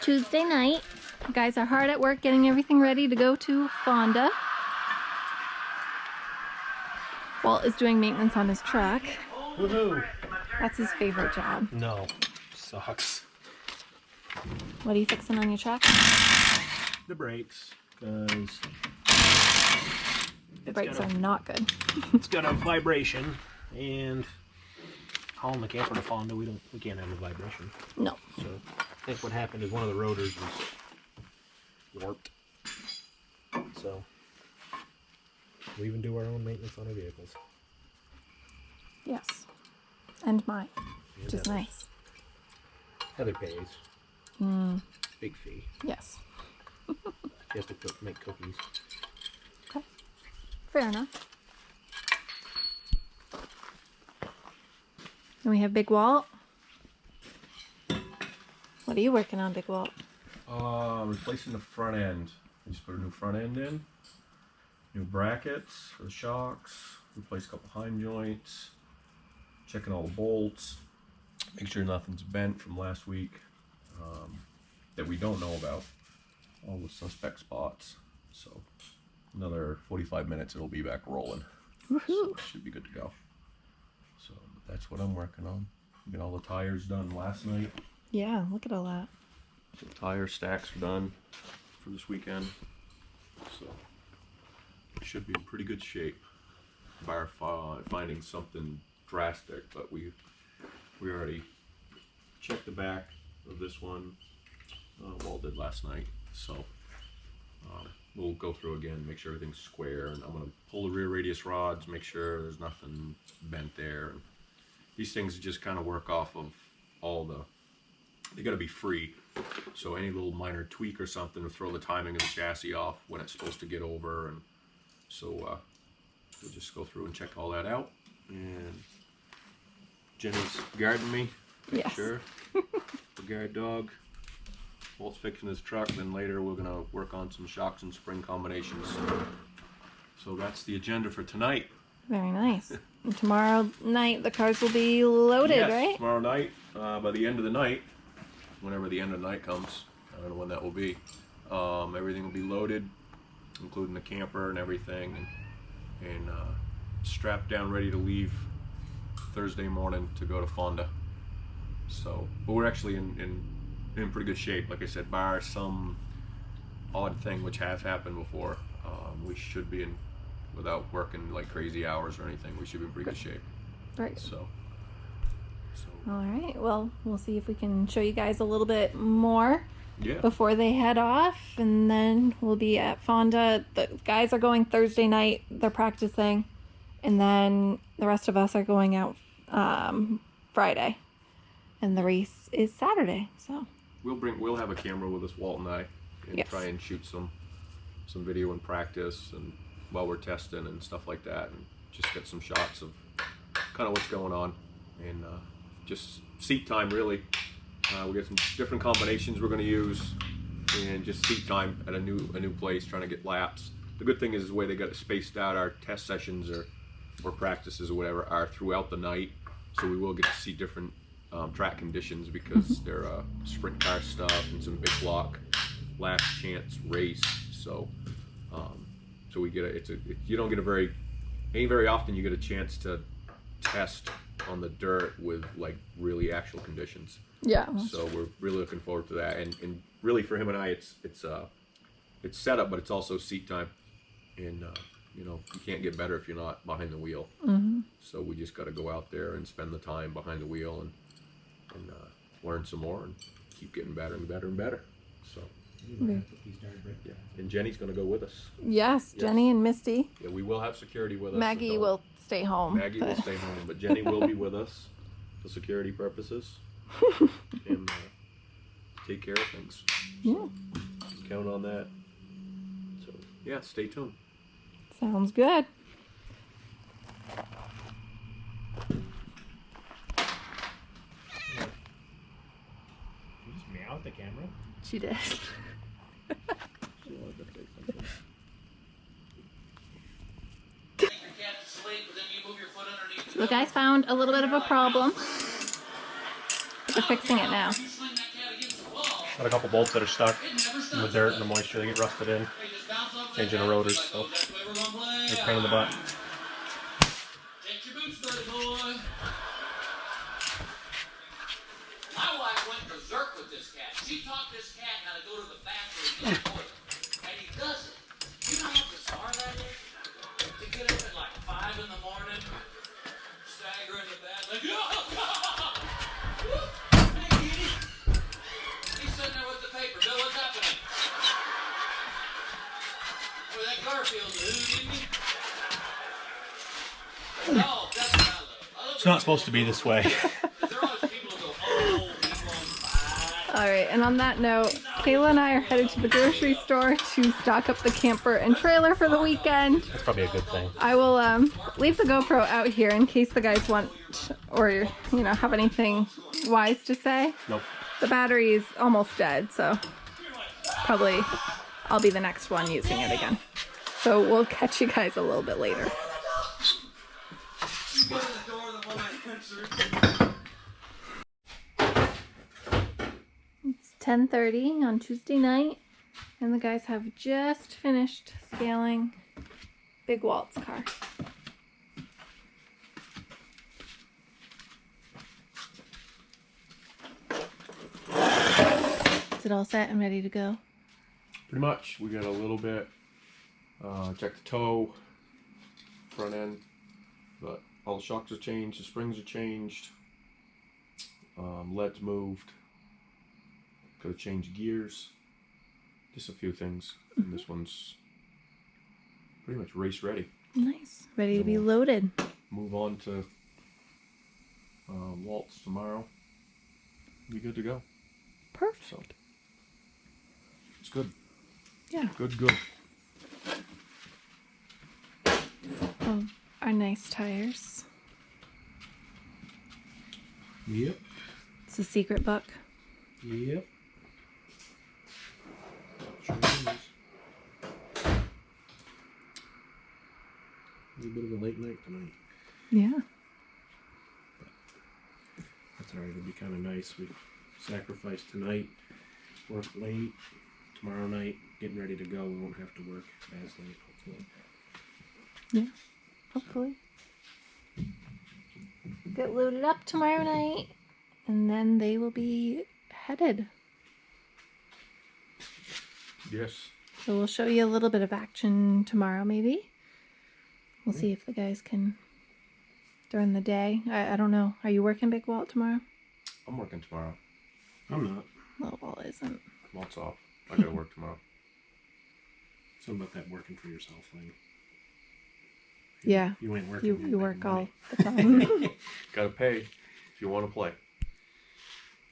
Tuesday night. You guys are hard at work getting everything ready to go to Fonda. Walt is doing maintenance on his truck. Woohoo! That's his favorite job. No, sucks. What are you fixing on your truck? The brakes, because The brakes are not good. It's got a vibration, and hauling the camper to Fonda, we can't have a vibration. No. So I think what happened is one of the rotors was warped. So we even do our own maintenance on our vehicles. Yes. And mine, And which is nice. Heather pays. Big fee. Yes. She has to make cookies. Okay. Fair enough. And we have Big Walt. What are you working on, Big Walt? Replacing the front end. I just put a new front end in. New brackets for the shocks. Replace a couple hind joints. Checking all the bolts. Make sure nothing's bent from last week that we don't know about. All the suspect spots. So another 45 minutes it'll be back rolling. Woohoo! So it should be good to go. So that's what I'm working on. Get all the tires done last night. Yeah, look at all that. So the tire stacks are done for this weekend. So it should be in pretty good shape. Bar finding something drastic, but we already checked the back of this one. Walt did last night, so we'll go through again, make sure everything's square, and I'm gonna pull the rear radius rods, make sure there's nothing bent there. And these things just kind of work off of all they gotta be free, so any little minor tweak or something will throw the timing of the chassis off when it's supposed to get over. And so we'll just go through and check all that out. And Jenny's guarding me, Yes. sure. The guard dog. Walt's fixing his truck, then later we're gonna work on some shocks and spring combinations. So that's the agenda for tonight. Very nice. And tomorrow night the cars will be loaded, Yes, right? tomorrow night, by the end of the night, whenever the end of the night comes, I don't know when that will be, everything will be loaded, including the camper and everything, and strapped down, ready to leave Thursday morning to go to Fonda. So, but we're actually in pretty good shape. Like I said, bar some odd thing which has happened before, we should be in, without working like crazy hours or anything, we should be in pretty good shape. Right. So All right. Well, we'll see if we can show you guys a little bit more yeah. before they head off, and then we'll be at Fonda. The guys are going Thursday night. They're practicing, and then the rest of us are going out Friday, and the race is Saturday. So We'll have a camera with us, Walt and I, and Yes. try and shoot some video in practice and while we're testing and stuff like that, and just get some shots of kind of what's going on, and just seat time really. We got some different combinations we're going to use, and just seat time at a new place, trying to get laps. The good thing is the way they got it spaced out, our test sessions or practices or whatever are throughout the night, so we will get to see different track conditions, because they're sprint car stuff and some big block last chance race. So so we get you don't get very often you get a chance to test on the dirt with like really actual conditions. yeah. So we're really looking forward to that, and really for him and I, it's setup, but it's also seat time, and you know, you can't get better if you're not behind the wheel. So we just got to go out there and spend the time behind the wheel and learn some more and keep getting better and better and better. So Okay. yeah, and Jenny's going to go with us. Yes, Jenny and Misty. Yeah, we will have security with us. Maggie so will stay home. Maggie will stay home, but Jenny will be with us for security purposes and take care of things. So, count on that. So yeah, stay tuned. Sounds good. You just meow at the camera? She did. So the guys found a little bit of a problem. They're fixing it now. Got a couple bolts that are stuck in the dirt and the moisture. They get rusted in. Changing the rotors, so they're a pain in the butt. My wife went berserk with this cat. She taught this cat how to go to the bathroom and get toilet. And he does it. You know how bizarre that is? To get up at like 5 in the morning, stagger in the bath, like, hey, kitty. He's sitting there with the paper. Bill, what's happening? Well, that Garfield's who, didn't he? No, that's what I love. It's not supposed to be this way. All right, and on that note, Kayla and I are headed to the grocery store to stock up the camper and trailer for the weekend. That's probably a good thing. I will leave the GoPro out here in case the guys want or, you know, have anything wise to say. Nope. The battery is almost dead, so probably I'll be the next one using it again. So we'll catch you guys a little bit later. It's 10:30 on Tuesday night, and the guys have just finished scaling Big Walt's car. Is it all set and ready to go? Pretty much. We got a little bit. Check the toe, front end, but all the shocks are changed, the springs are changed, lead's moved. Gotta change gears. Just a few things. And this one's pretty much race ready. Nice. Ready to be loaded. Move on to Walt's tomorrow. Be good to go. Perfect. So it's good. Yeah. Good, good. Our nice tires. Yep. It's a secret book. Yep. Sure is. A little bit of a late night tonight. Yeah. That's alright, it'll be kind of nice. We sacrifice tonight, work late, tomorrow night, getting ready to go. We won't have to work as late, hopefully. Yeah. Hopefully. Get loaded up tomorrow night, and then they will be headed. Yes. So we'll show you a little bit of action tomorrow, maybe. We'll see if the guys can during the day. I don't know. Are you working Big Walt tomorrow? I'm working tomorrow. I'm not. Little Walt isn't. Walt's off. I gotta work tomorrow. Something about that working for yourself thing. Yeah. You ain't working. You work all the time. Gotta pay if you want to play.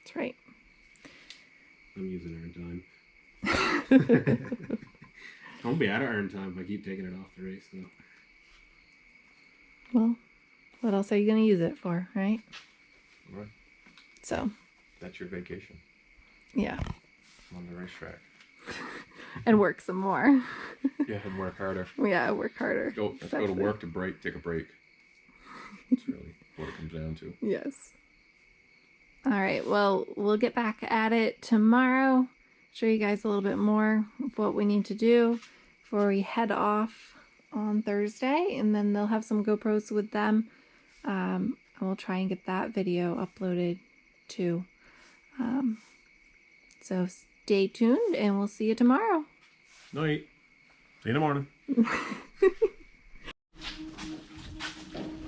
That's right. I'm using earned time. I won't be out of earned time if I keep taking it off the race, though. Well, what else are you going to use it for, right? Right. So. That's your vacation. Yeah. On the racetrack. And work some more. Yeah, and work harder. Yeah, work harder. Go to work to break, take a break. That's really what it comes down to. Yes. All right, well, we'll get back at it tomorrow. Show you guys a little bit more of what we need to do before we head off on Thursday. And then they'll have some GoPros with them. And we'll try and get that video uploaded too. So stay tuned and we'll see you tomorrow. Night. See you in the morning.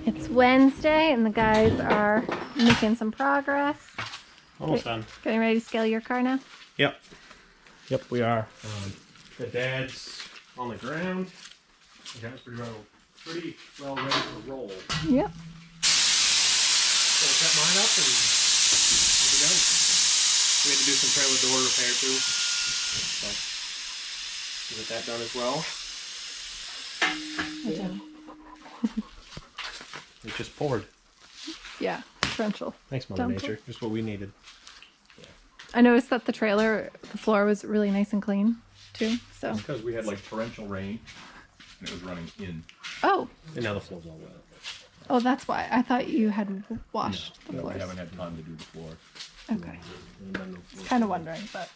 It's Wednesday and the guys are making some progress. Almost done. Getting ready to scale your car now? Yep. Yep, we are. The dad's on the ground. The dad's pretty well ready to roll. Yep. So I set mine up and here we go. We had to do some trailer door repair too. So get that done as well. It just poured. Yeah, torrential. Thanks, Mother Downpour. Nature. Just what we needed. I noticed that the floor was really nice and clean too. So. Because we had like torrential rain and it was running in. Oh. And now the floor's all wet. Oh, that's why. I thought you had washed the No, we floors. haven't had time to do the floor. Okay. I was kind of wondering, but.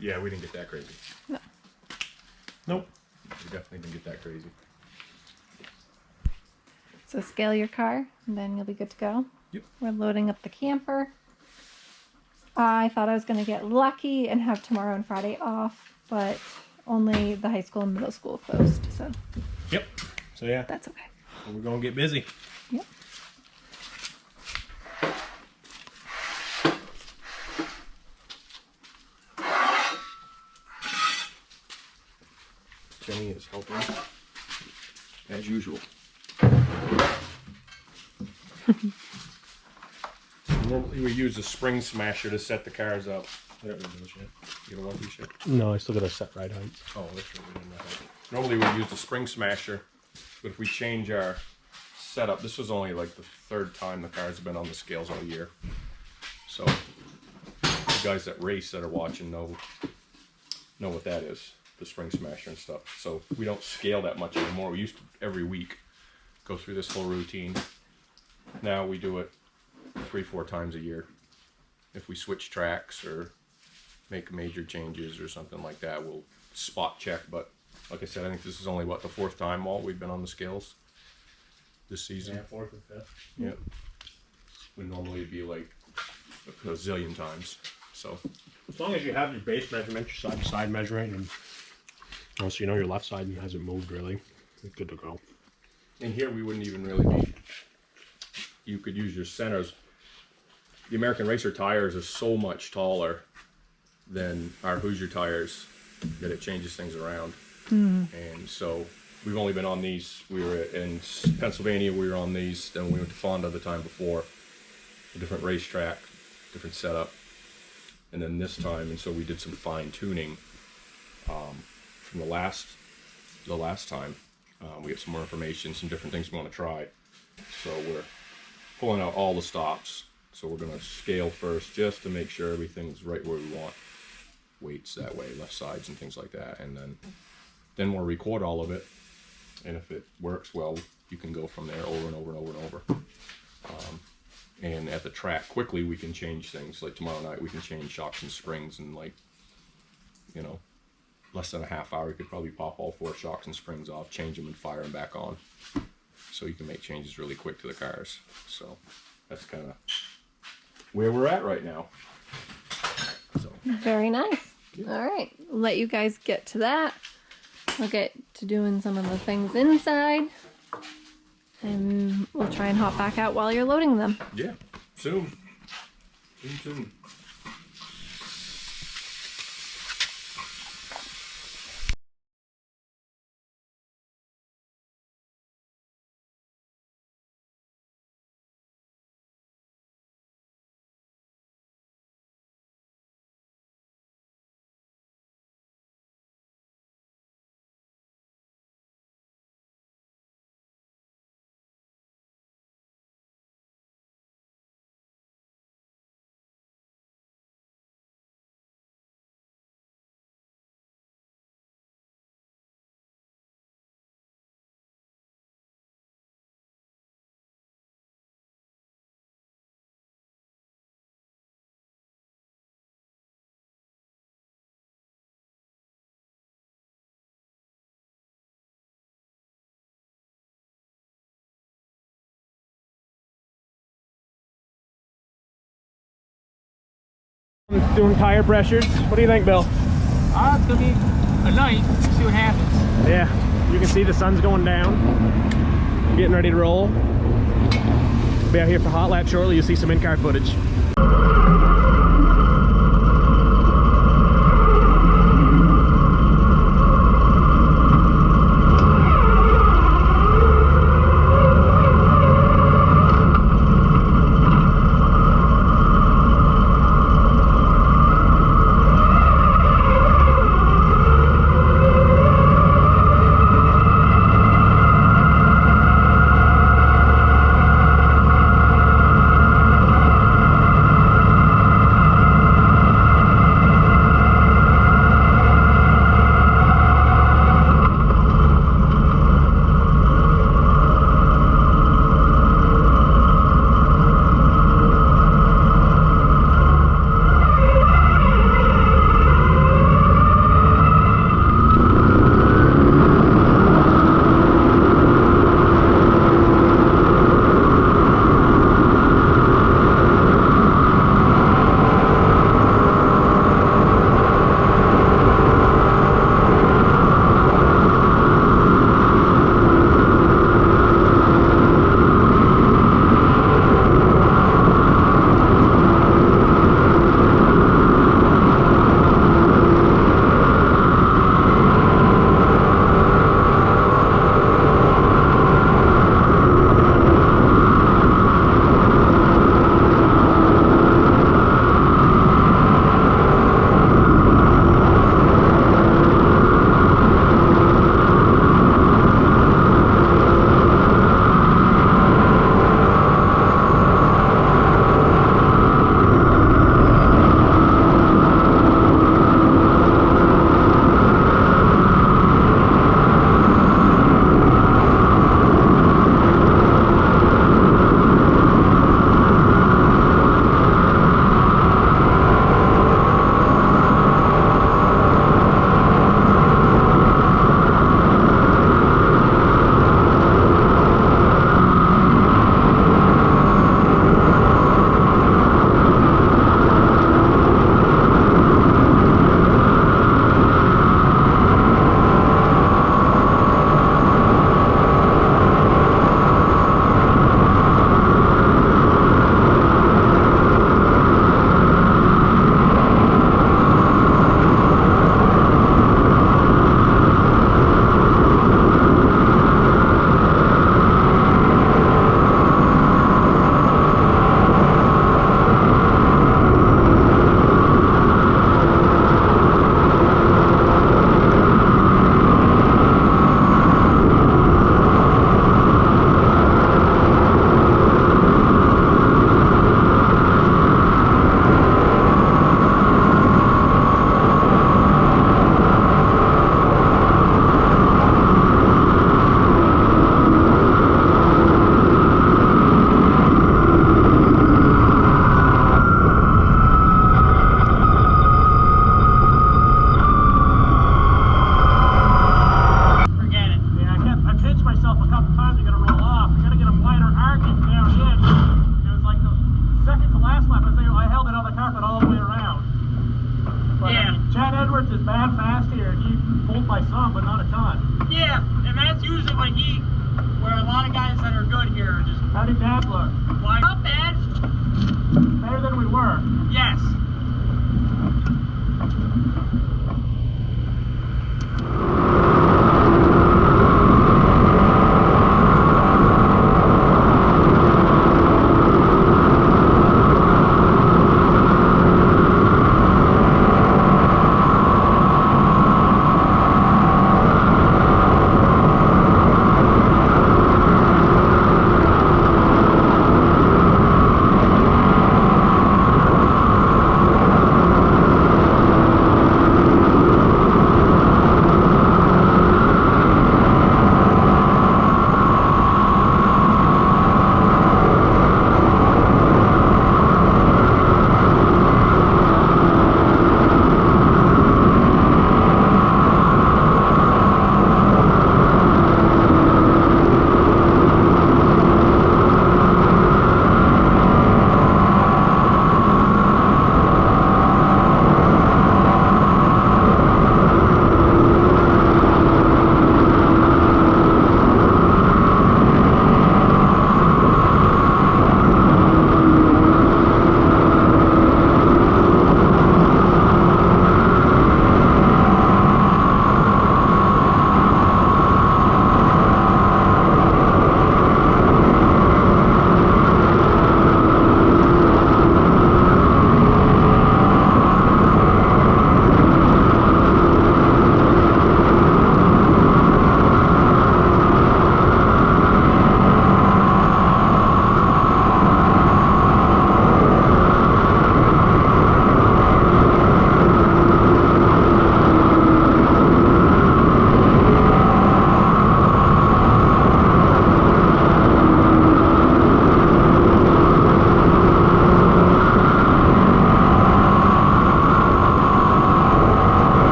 Yeah, we didn't get that crazy. No. Nope. We definitely didn't get that crazy. So scale your car, and then you'll be good to go. Yep. We're loading up the camper. I thought I was going to get lucky and have tomorrow and Friday off, but only the high school and middle school closed, so Yep. So yeah, that's okay. we're gonna get busy. Yep. Jenny is helping as usual. Normally we use a spring smasher to set the cars up. I don't know this yet. You don't want these yet? No, I still got to set ride heights. Oh, that's right. We didn't know that. Normally we use the spring smasher, but if we change our setup, this was only like the third time the cars have been on the scales all year. So the guys that race that are watching know what that is, the spring smasher and stuff. So we don't scale that much anymore. We used to every week go through this whole routine. Now we do it 3-4 times a year. If we switch tracks or make major changes or something like that, we'll spot check. But like I said, I think this is only what, the 4th time, Walt, we've been on the scales this season. Yeah, 4th and 5th. Yeah. Would normally be like a zillion times. So As long as you have your base measurement, your side to side measurement, and also you know your left side hasn't moved really, it's good to go. in here we wouldn't even really be, you could use your centers. The American Racer tires are so much taller than our Hoosier tires that it changes things around. And so we've only been on these. We were in Pennsylvania, we were on these, then we went to Fonda the time before, a different racetrack, different setup, and then this time, and so we did some fine tuning from the last time. We have some more information, some different things we want to try. So we're pulling out all the stops. So we're going to scale first just to make sure everything's right where we want. Weights that way, left sides and things like that, and then we'll record all of it, and if it works well, you can go from there over and over and over and over. And at the track, quickly we can change things. Like tomorrow night, we can change shocks and springs in like, you know, less than a half hour. You could probably pop all 4 shocks and springs off, change them, and fire them back on. So you can make changes really quick to the cars. So that's kind of where we're at right now. So. Very nice. All right, let you guys get to that. We'll get to doing some of the things inside, and we'll try and hop back out while you're loading them. Yeah, soon. Soon. Doing tire pressures. What do you think, Bill? It's gonna be a night. See what happens. Yeah, you can see the sun's going down. Getting ready to roll. Be out here for hot lap shortly. You'll see some in-car footage. just bad fast here. He pulled by some, but not a ton. Yeah, and that's usually when where a lot of guys that are good here are just. How did that look? Why? Not bad. Better than we were. Yes.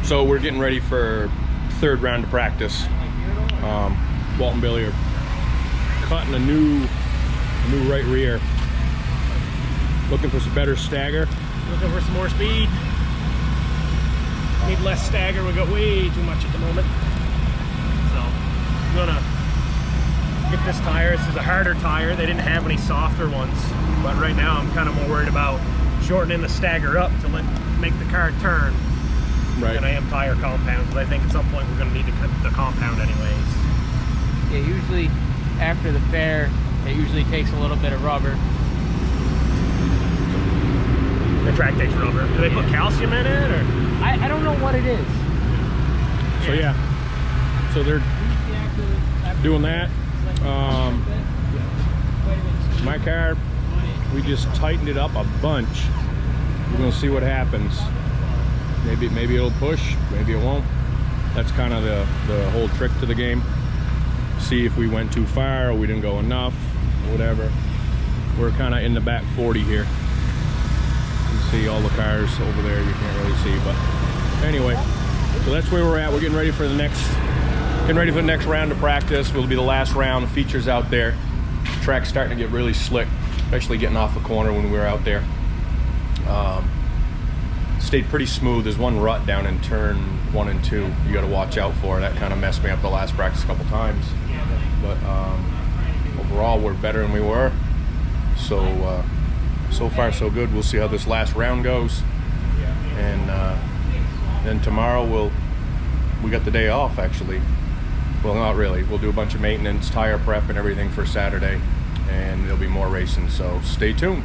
So we're getting ready for third round of practice. Walt and Billy are cutting a new right rear. Looking for some better stagger. Looking for some more speed. Need less stagger. We got way too much at the moment. So I'm gonna get this tire. This is a harder tire. They didn't have any softer ones, but right now I'm kind of more worried about shortening the stagger up to make the car turn. Right. And I am tire compounds, but I think at some point we're gonna need to cut the compound anyways. Yeah, usually after the fair, it usually takes a little bit of rubber. The track takes rubber. Do they put calcium in it, or? I don't know what it is. So yeah, so they're doing that. My car, we just tightened it up a bunch. We're gonna see what happens. Maybe it'll push, maybe it won't. That's kind of the whole trick to the game. See if we went too far or we didn't go enough, whatever. We're kind of in the back 40 here. You can see all the cars over there, you can't really see, but anyway, so that's where we're at. We're getting ready for the next round of practice. Will be the last round. Features out there. Track's starting to get really slick, especially getting off the corner when we were out there. Stayed pretty smooth. There's one rut down in turn 1 and 2 you got to watch out for. That kind of messed me up the last practice a couple times, but overall we're better than we were. So so far so good. We'll see how this last round goes, and then tomorrow we got the day off actually. Well, not really. We'll do a bunch of maintenance, tire prep and everything for Saturday, and there'll be more racing, so stay tuned.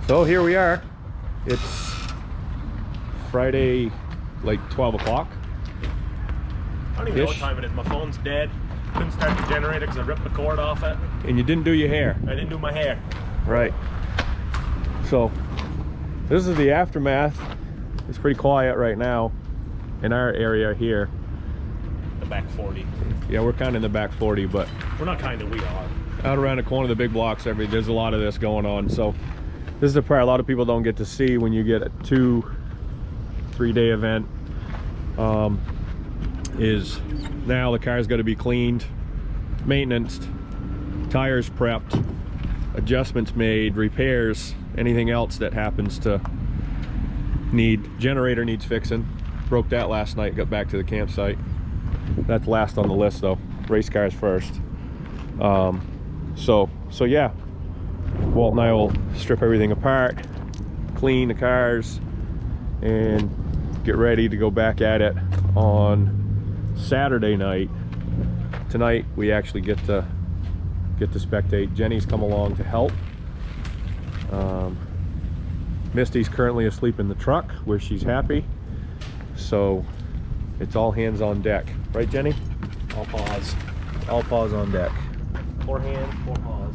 So here we are. It's Friday, like 12 o'clock. I don't even know what time it is. My phone's dead. Couldn't start the generator because I ripped the cord off it. And you didn't do your hair. I didn't do my hair. Right. So this is the aftermath. It's pretty quiet right now in our area here. The back 40. Yeah, we're kind of in the back 40, but we're not kind of, we are. Out around the corner of the big blocks, there's a lot of this going on. So this is the part a lot of people don't get to see when you get a 2-3 day event. Is now the car's got to be cleaned, maintenanced, tires prepped, adjustments made, repairs, anything else that happens to need. Generator needs fixing. Broke that last night, got back to the campsite. That's last on the list though. Race cars first. So yeah, Walt and I will strip everything apart, clean the cars, and get ready to go back at it on Saturday night. Tonight we actually get to spectate. Jenny's come along to help. Misty's currently asleep in the truck where she's happy. So it's all hands on deck. Right, Jenny? All paws. All paws on deck. 4 hands, 4 paws.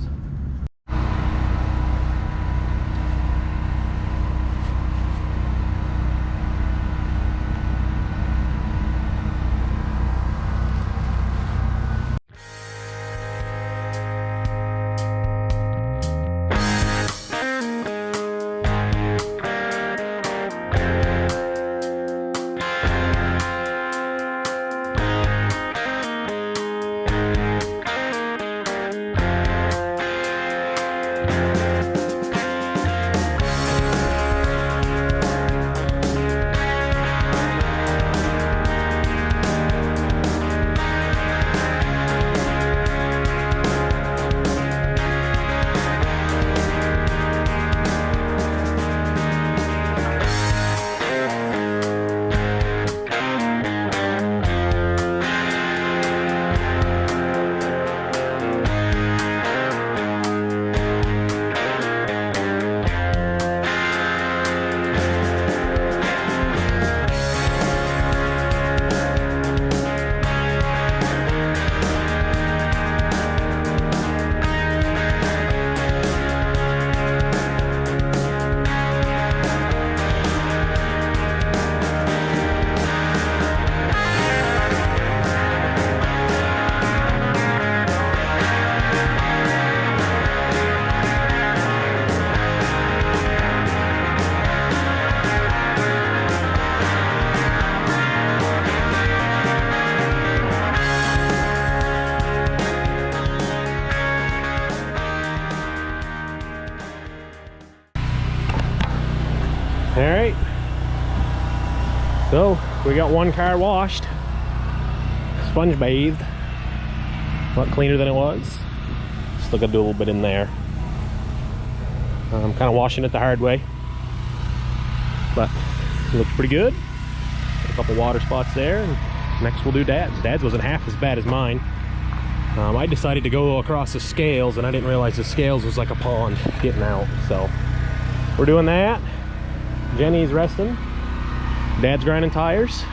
All right, so we got one car washed, sponge bathed, a lot cleaner than it was. Still gotta do a little bit in there. I'm kind of washing it the hard way, but it looks pretty good. Got a couple water spots there, and next we'll do Dad's. Dad's wasn't half as bad as mine. I decided to go across the scales, and I didn't realize the scales was like a pond getting out, so we're doing that. Jenny's resting. Dad's grinding tires.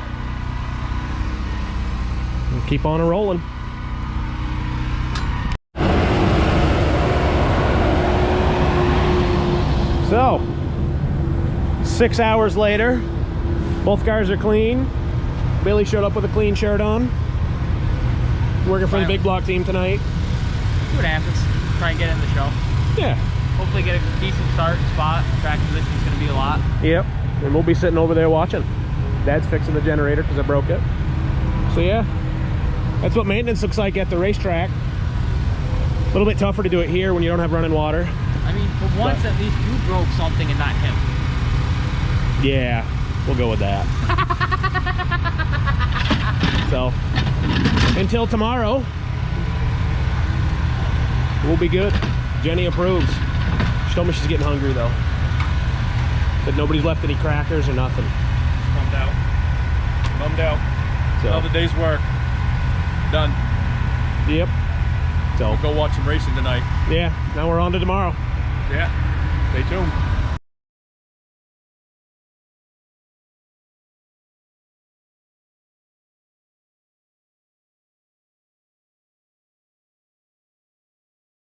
We'll keep on rolling. So, 6 hours later, Both cars are clean. Billy showed up with a clean shirt on. Working for the big block team tonight. See what happens. Try and get in the show. Yeah. Hopefully get a decent start spot. Track position's going to be a lot. Yep. And we'll be sitting over there watching. Dad's fixing the generator because I broke it. So yeah, that's what maintenance looks like at the racetrack. A little bit tougher to do it here when you don't have running water. I mean, for once at least you broke something and not him. Yeah, we'll go with that. So, until tomorrow, we'll be good. Jenny approves. She told me she's getting hungry though. Said nobody's left any crackers or nothing. Bummed out. Bummed out. So, Another day's work. Done. yep. So, We'll go watch some racing tonight. yeah, now we're on to tomorrow. Yeah. Stay tuned.